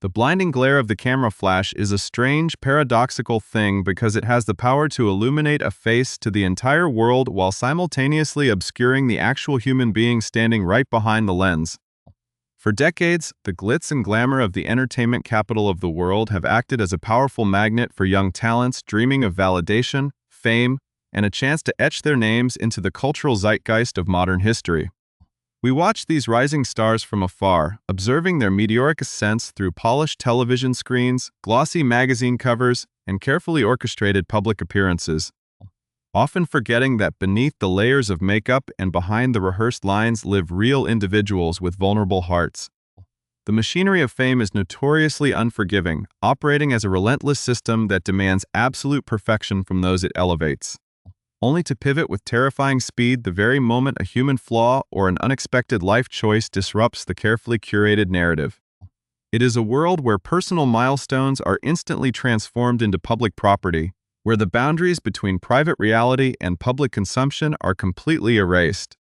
The blinding glare of the camera flash is a strange, paradoxical thing because it has the power to illuminate a face to the entire world while simultaneously obscuring the actual human being standing right behind the lens. For decades, the glitz and glamour of the entertainment capital of the world have acted as a powerful magnet for young talents dreaming of validation, fame, and a chance to etch their names into the cultural zeitgeist of modern history. We watch these rising stars from afar, observing their meteoric ascents through polished television screens, glossy magazine covers, and carefully orchestrated public appearances, often forgetting that beneath the layers of makeup and behind the rehearsed lines live real individuals with vulnerable hearts. The machinery of fame is notoriously unforgiving, operating as a relentless system that demands absolute perfection from those it elevates, only to pivot with terrifying speed the very moment a human flaw or an unexpected life choice disrupts the carefully curated narrative. It is a world where personal milestones are instantly transformed into public property, where the boundaries between private reality and public consumption are completely erased,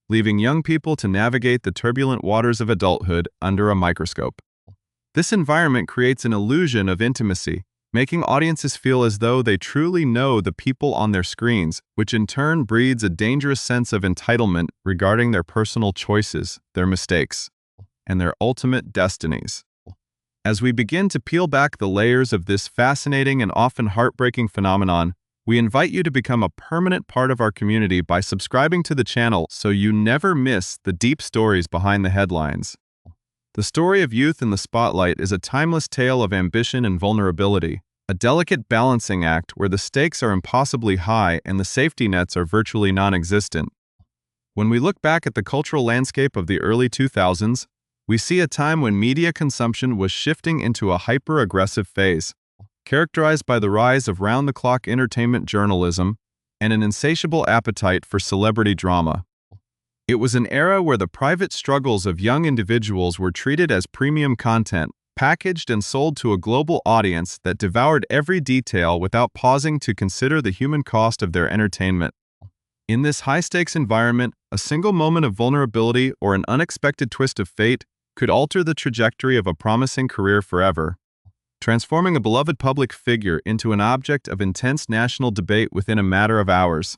leaving young people to navigate the turbulent waters of adulthood under a microscope. This environment creates an illusion of intimacy, making audiences feel as though they truly know the people on their screens, which in turn breeds a dangerous sense of entitlement regarding their personal choices, their mistakes, and their ultimate destinies. As we begin to peel back the layers of this fascinating and often heartbreaking phenomenon, we invite you to become a permanent part of our community by subscribing to the channel so you never miss the deep stories behind the headlines. The story of youth in the spotlight is a timeless tale of ambition and vulnerability, a delicate balancing act where the stakes are impossibly high and the safety nets are virtually non-existent. When we look back at the cultural landscape of the early 2000s, we see a time when media consumption was shifting into a hyper-aggressive phase, characterized by the rise of round-the-clock entertainment journalism and an insatiable appetite for celebrity drama. It was an era where the private struggles of young individuals were treated as premium content, packaged and sold to a global audience that devoured every detail without pausing to consider the human cost of their entertainment. In this high-stakes environment, a single moment of vulnerability or an unexpected twist of fate could alter the trajectory of a promising career forever, transforming a beloved public figure into an object of intense national debate within a matter of hours.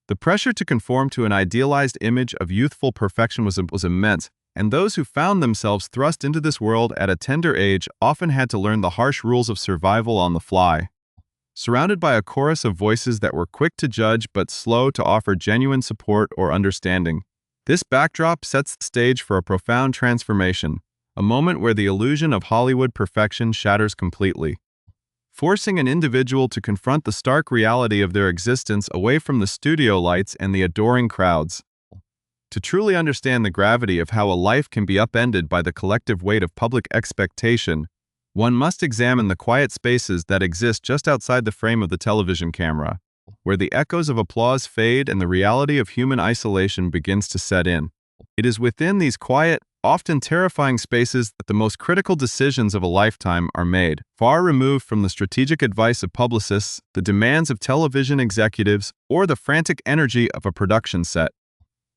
The pressure to conform to an idealized image of youthful perfection was immense, and those who found themselves thrust into this world at a tender age often had to learn the harsh rules of survival on the fly. Surrounded by a chorus of voices that were quick to judge but slow to offer genuine support or understanding, this backdrop sets the stage for a profound transformation, a moment where the illusion of Hollywood perfection shatters completely, forcing an individual to confront the stark reality of their existence away from the studio lights and the adoring crowds. To truly understand the gravity of how a life can be upended by the collective weight of public expectation, one must examine the quiet spaces that exist just outside the frame of the television camera, where the echoes of applause fade and the reality of human isolation begins to set in. It is within these quiet, often terrifying spaces that the most critical decisions of a lifetime are made, far removed from the strategic advice of publicists, the demands of television executives, or the frantic energy of a production set.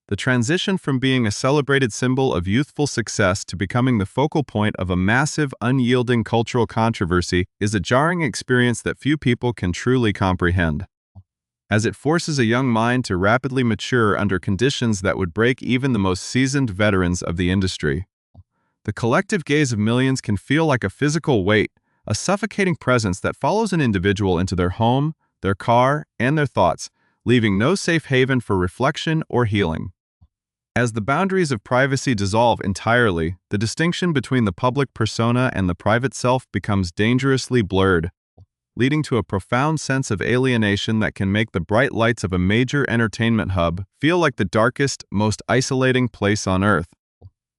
The transition from being a celebrated symbol of youthful success to becoming the focal point of a massive, unyielding cultural controversy is a jarring experience that few people can truly comprehend, as it forces a young mind to rapidly mature under conditions that would break even the most seasoned veterans of the industry. The collective gaze of millions can feel like a physical weight, a suffocating presence that follows an individual into their home, their car, and their thoughts, leaving no safe haven for reflection or healing. As the boundaries of privacy dissolve entirely, the distinction between the public persona and the private self becomes dangerously blurred, leading to a profound sense of alienation that can make the bright lights of a major entertainment hub feel like the darkest, most isolating place on Earth.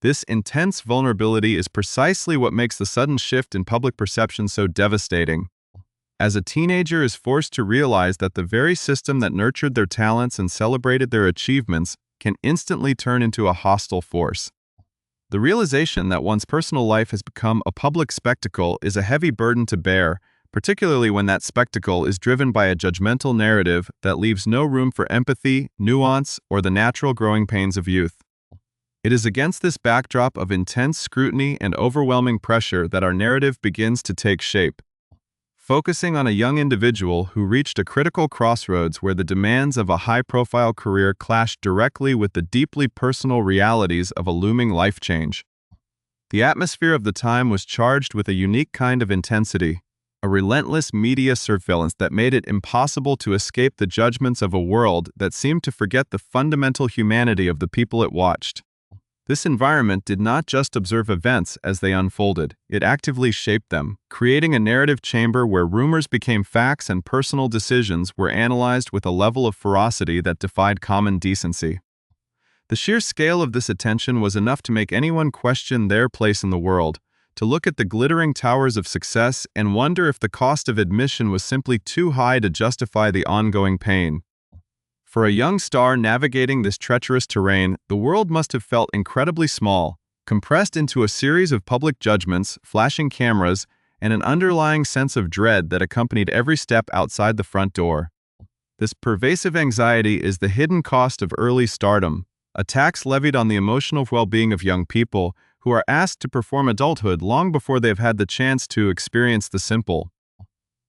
This intense vulnerability is precisely what makes the sudden shift in public perception so devastating, as a teenager is forced to realize that the very system that nurtured their talents and celebrated their achievements can instantly turn into a hostile force. The realization that one's personal life has become a public spectacle is a heavy burden to bear, particularly when that spectacle is driven by a judgmental narrative that leaves no room for empathy, nuance, or the natural growing pains of youth. It is against this backdrop of intense scrutiny and overwhelming pressure that our narrative begins to take shape, focusing on a young individual who reached a critical crossroads where the demands of a high-profile career clashed directly with the deeply personal realities of a looming life change. The atmosphere of the time was charged with a unique kind of intensity, a relentless media surveillance that made it impossible to escape the judgments of a world that seemed to forget the fundamental humanity of the people it watched. This environment did not just observe events as they unfolded, it actively shaped them, creating a narrative chamber where rumors became facts and personal decisions were analyzed with a level of ferocity that defied common decency. The sheer scale of this attention was enough to make anyone question their place in the world, to look at the glittering towers of success and wonder if the cost of admission was simply too high to justify the ongoing pain. For a young star navigating this treacherous terrain, the world must have felt incredibly small, compressed into a series of public judgments, flashing cameras, and an underlying sense of dread that accompanied every step outside the front door. This pervasive anxiety is the hidden cost of early stardom, a tax levied on the emotional well-being of young people who are asked to perform adulthood long before they've had the chance to experience the simple,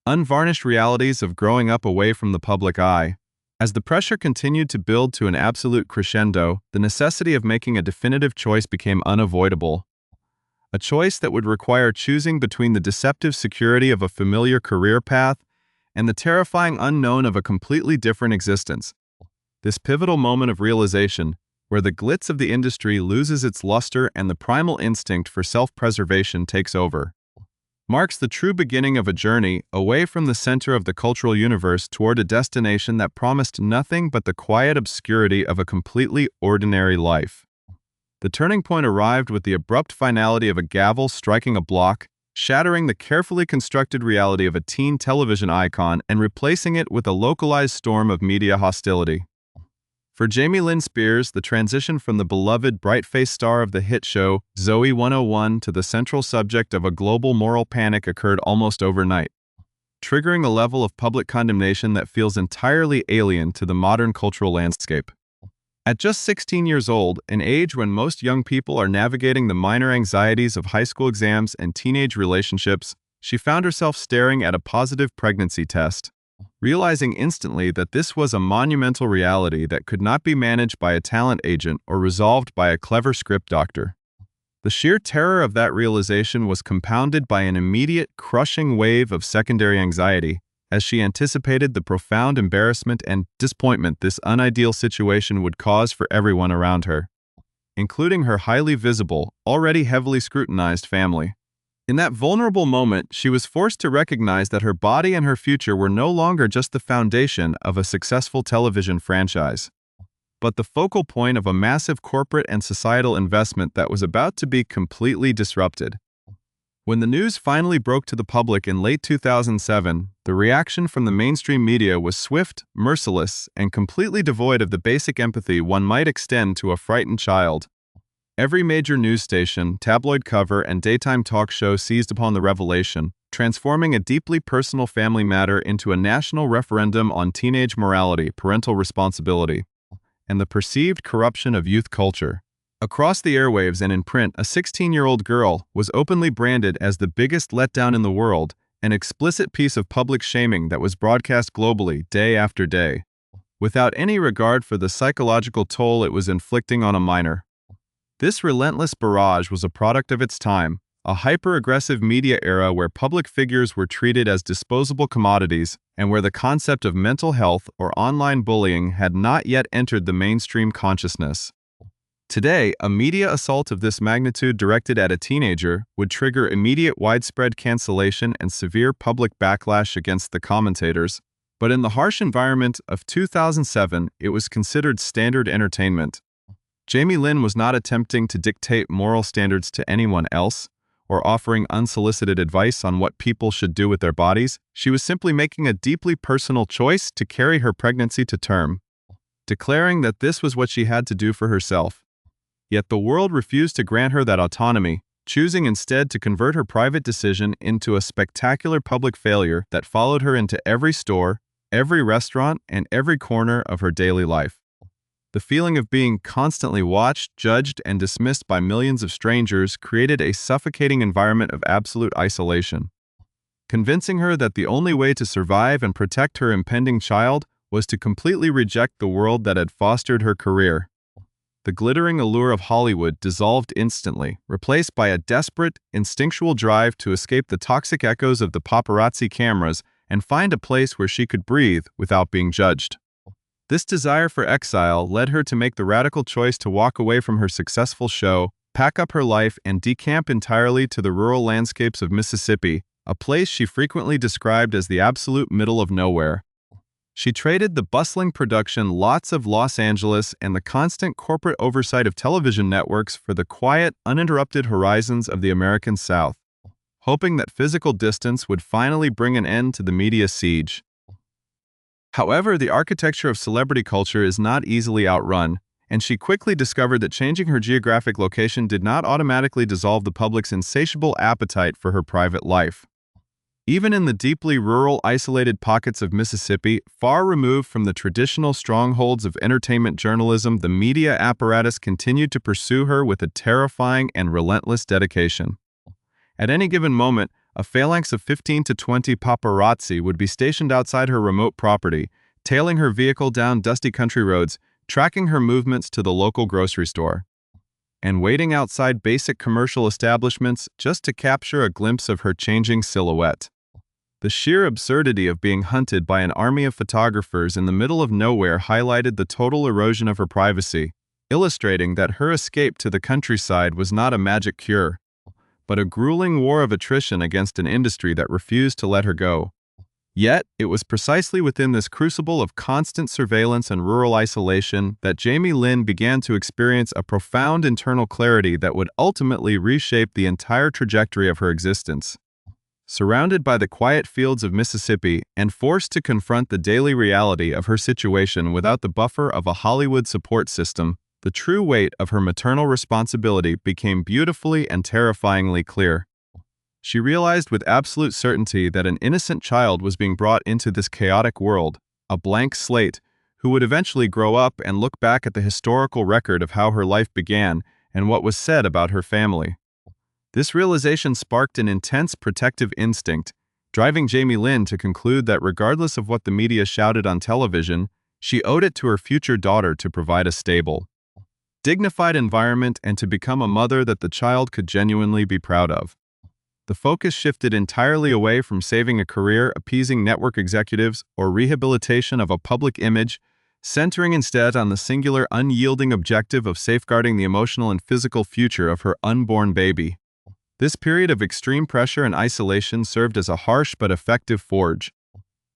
unvarnished realities of growing up away from the public eye. As the pressure continued to build to an absolute crescendo, the necessity of making a definitive choice became unavoidable. A choice that would require choosing between the deceptive security of a familiar career path and the terrifying unknown of a completely different existence. This pivotal moment of realization, where the glitz of the industry loses its luster and the primal instinct for self-preservation takes over, marks the true beginning of a journey away from the center of the cultural universe toward a destination that promised nothing but the quiet obscurity of a completely ordinary life. The turning point arrived with the abrupt finality of a gavel striking a block, shattering the carefully constructed reality of a teen television icon and replacing it with a localized storm of media hostility. For Jamie Lynn Spears, the transition from the beloved bright-faced star of the hit show Zoe 101 to the central subject of a global moral panic occurred almost overnight, triggering a level of public condemnation that feels entirely alien to the modern cultural landscape. At just 16 years old, an age when most young people are navigating the minor anxieties of high school exams and teenage relationships, she found herself staring at a positive pregnancy test, realizing instantly that this was a monumental reality that could not be managed by a talent agent or resolved by a clever script doctor. The sheer terror of that realization was compounded by an immediate, crushing wave of secondary anxiety, as she anticipated the profound embarrassment and disappointment this unideal situation would cause for everyone around her, including her highly visible, already heavily scrutinized family. In that vulnerable moment, she was forced to recognize that her body and her future were no longer just the foundation of a successful television franchise, but the focal point of a massive corporate and societal investment that was about to be completely disrupted. When the news finally broke to the public in late 2007, the reaction from the mainstream media was swift, merciless, and completely devoid of the basic empathy one might extend to a frightened child. Every major news station, tabloid cover, and daytime talk show seized upon the revelation, transforming a deeply personal family matter into a national referendum on teenage morality, parental responsibility, and the perceived corruption of youth culture. Across the airwaves and in print, a 16-year-old girl was openly branded as the biggest letdown in the world, an explicit piece of public shaming that was broadcast globally day after day, without any regard for the psychological toll it was inflicting on a minor. This relentless barrage was a product of its time, a hyper-aggressive media era where public figures were treated as disposable commodities and where the concept of mental health or online bullying had not yet entered the mainstream consciousness. Today, a media assault of this magnitude directed at a teenager would trigger immediate widespread cancellation and severe public backlash against the commentators, but in the harsh environment of 2007, it was considered standard entertainment. Jamie Lynn was not attempting to dictate moral standards to anyone else, or offering unsolicited advice on what people should do with their bodies. She was simply making a deeply personal choice to carry her pregnancy to term, declaring that this was what she had to do for herself. Yet the world refused to grant her that autonomy, choosing instead to convert her private decision into a spectacular public failure that followed her into every store, every restaurant, and every corner of her daily life. The feeling of being constantly watched, judged, and dismissed by millions of strangers created a suffocating environment of absolute isolation, convincing her that the only way to survive and protect her impending child was to completely reject the world that had fostered her career. The glittering allure of Hollywood dissolved instantly, replaced by a desperate, instinctual drive to escape the toxic echoes of the paparazzi cameras and find a place where she could breathe without being judged. This desire for exile led her to make the radical choice to walk away from her successful show, pack up her life, and decamp entirely to the rural landscapes of Mississippi, a place she frequently described as the absolute middle of nowhere. She traded the bustling production lots of Los Angeles and the constant corporate oversight of television networks for the quiet, uninterrupted horizons of the American South, hoping that physical distance would finally bring an end to the media siege. However, the architecture of celebrity culture is not easily outrun, and she quickly discovered that changing her geographic location did not automatically dissolve the public's insatiable appetite for her private life. Even in the deeply rural, isolated pockets of Mississippi, far removed from the traditional strongholds of entertainment journalism, the media apparatus continued to pursue her with a terrifying and relentless dedication. At any given moment, a phalanx of 15 to 20 paparazzi would be stationed outside her remote property, tailing her vehicle down dusty country roads, tracking her movements to the local grocery store, and waiting outside basic commercial establishments just to capture a glimpse of her changing silhouette. The sheer absurdity of being hunted by an army of photographers in the middle of nowhere highlighted the total erosion of her privacy, illustrating that her escape to the countryside was not a magic cure, but a grueling war of attrition against an industry that refused to let her go. Yet, it was precisely within this crucible of constant surveillance and rural isolation that Jamie Lynn began to experience a profound internal clarity that would ultimately reshape the entire trajectory of her existence. Surrounded by the quiet fields of Mississippi and forced to confront the daily reality of her situation without the buffer of a Hollywood support system, the true weight of her maternal responsibility became beautifully and terrifyingly clear. She realized with absolute certainty that an innocent child was being brought into this chaotic world, a blank slate, who would eventually grow up and look back at the historical record of how her life began and what was said about her family. This realization sparked an intense protective instinct, driving Jamie Lynn to conclude that regardless of what the media shouted on television, she owed it to her future daughter to provide a stable, dignified environment and to become a mother that the child could genuinely be proud of. The focus shifted entirely away from saving a career, appeasing network executives, or rehabilitation of a public image, centering instead on the singular, unyielding objective of safeguarding the emotional and physical future of her unborn baby. This period of extreme pressure and isolation served as a harsh but effective forge,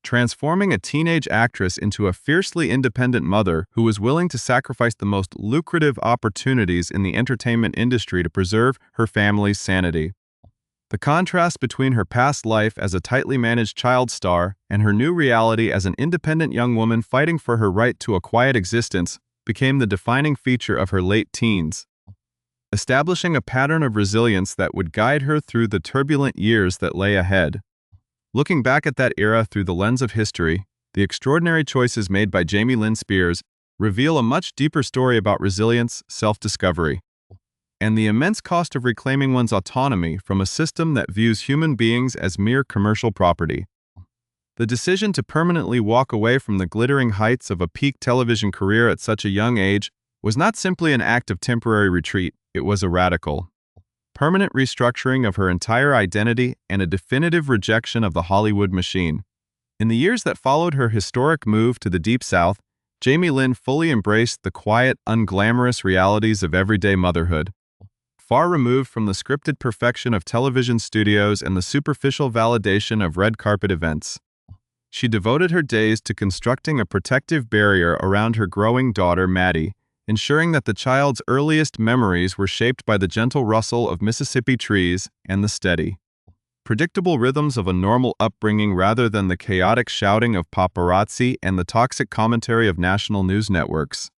transforming a teenage actress into a fiercely independent mother who was willing to sacrifice the most lucrative opportunities in the entertainment industry to preserve her family's sanity. The contrast between her past life as a tightly managed child star and her new reality as an independent young woman fighting for her right to a quiet existence became the defining feature of her late teens, establishing a pattern of resilience that would guide her through the turbulent years that lay ahead. Looking back at that era through the lens of history, the extraordinary choices made by Jamie Lynn Spears reveal a much deeper story about resilience, self-discovery, and the immense cost of reclaiming one's autonomy from a system that views human beings as mere commercial property. The decision to permanently walk away from the glittering heights of a peak television career at such a young age was not simply an act of temporary retreat, it was a radical, permanent restructuring of her entire identity and a definitive rejection of the Hollywood machine. In the years that followed her historic move to the Deep South, Jamie Lynn fully embraced the quiet, unglamorous realities of everyday motherhood. Far removed from the scripted perfection of television studios and the superficial validation of red carpet events, she devoted her days to constructing a protective barrier around her growing daughter, Maddie, ensuring that the child's earliest memories were shaped by the gentle rustle of Mississippi trees and the steady, predictable rhythms of a normal upbringing rather than the chaotic shouting of paparazzi and the toxic commentary of national news networks.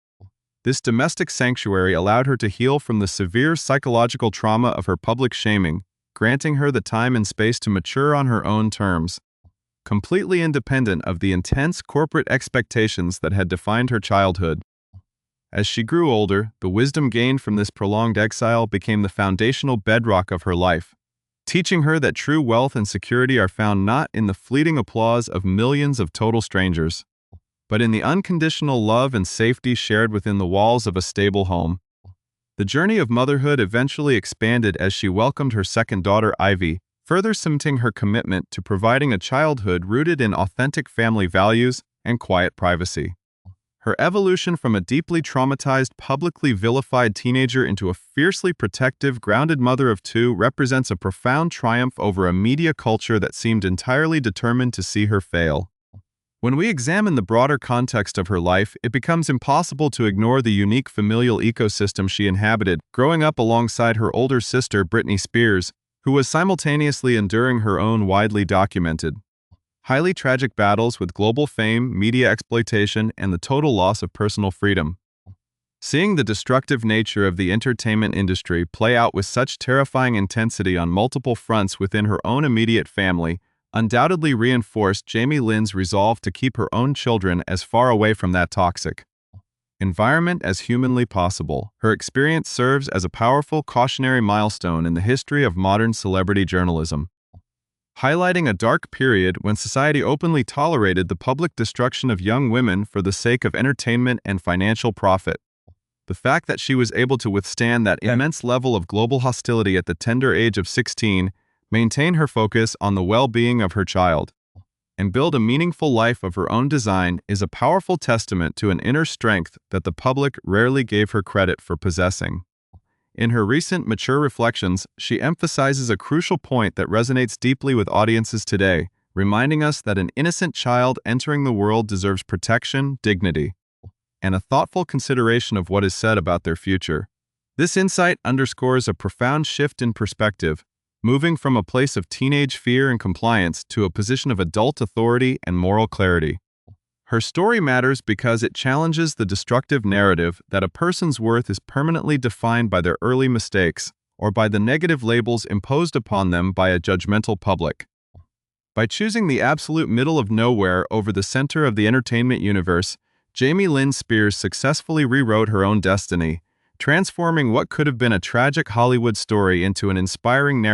This domestic sanctuary allowed her to heal from the severe psychological trauma of her public shaming, granting her the time and space to mature on her own terms, completely independent of the intense corporate expectations that had defined her childhood. As she grew older, the wisdom gained from this prolonged exile became the foundational bedrock of her life, teaching her that true wealth and security are found not in the fleeting applause of millions of total strangers, but in the unconditional love and safety shared within the walls of a stable home. The journey of motherhood eventually expanded as she welcomed her second daughter, Ivy, further cementing her commitment to providing a childhood rooted in authentic family values and quiet privacy. Her evolution from a deeply traumatized, publicly vilified teenager into a fiercely protective, grounded mother of two represents a profound triumph over a media culture that seemed entirely determined to see her fail. When we examine the broader context of her life, it becomes impossible to ignore the unique familial ecosystem she inhabited, growing up alongside her older sister, Jamie Spears, who was simultaneously enduring her own widely documented, highly tragic battles with global fame, media exploitation, and the total loss of personal freedom. Seeing the destructive nature of the entertainment industry play out with such terrifying intensity on multiple fronts within her own immediate family undoubtedly reinforced Jamie Lynn's resolve to keep her own children as far away from that toxic environment as humanly possible. Her experience serves as a powerful cautionary milestone in the history of modern celebrity journalism, highlighting a dark period when society openly tolerated the public destruction of young women for the sake of entertainment and financial profit. The fact that she was able to withstand that immense level of global hostility at the tender age of 16, maintain her focus on the well-being of her child, and build a meaningful life of her own design is a powerful testament to an inner strength that the public rarely gave her credit for possessing. In her recent mature reflections, she emphasizes a crucial point that resonates deeply with audiences today, reminding us that an innocent child entering the world deserves protection, dignity, and a thoughtful consideration of what is said about their future. This insight underscores a profound shift in perspective, moving from a place of teenage fear and compliance to a position of adult authority and moral clarity. Her story matters because it challenges the destructive narrative that a person's worth is permanently defined by their early mistakes or by the negative labels imposed upon them by a judgmental public. By choosing the absolute middle of nowhere over the center of the entertainment universe, Jamie Lynn Spears successfully rewrote her own destiny, transforming what could have been a tragic Hollywood story into an inspiring narrative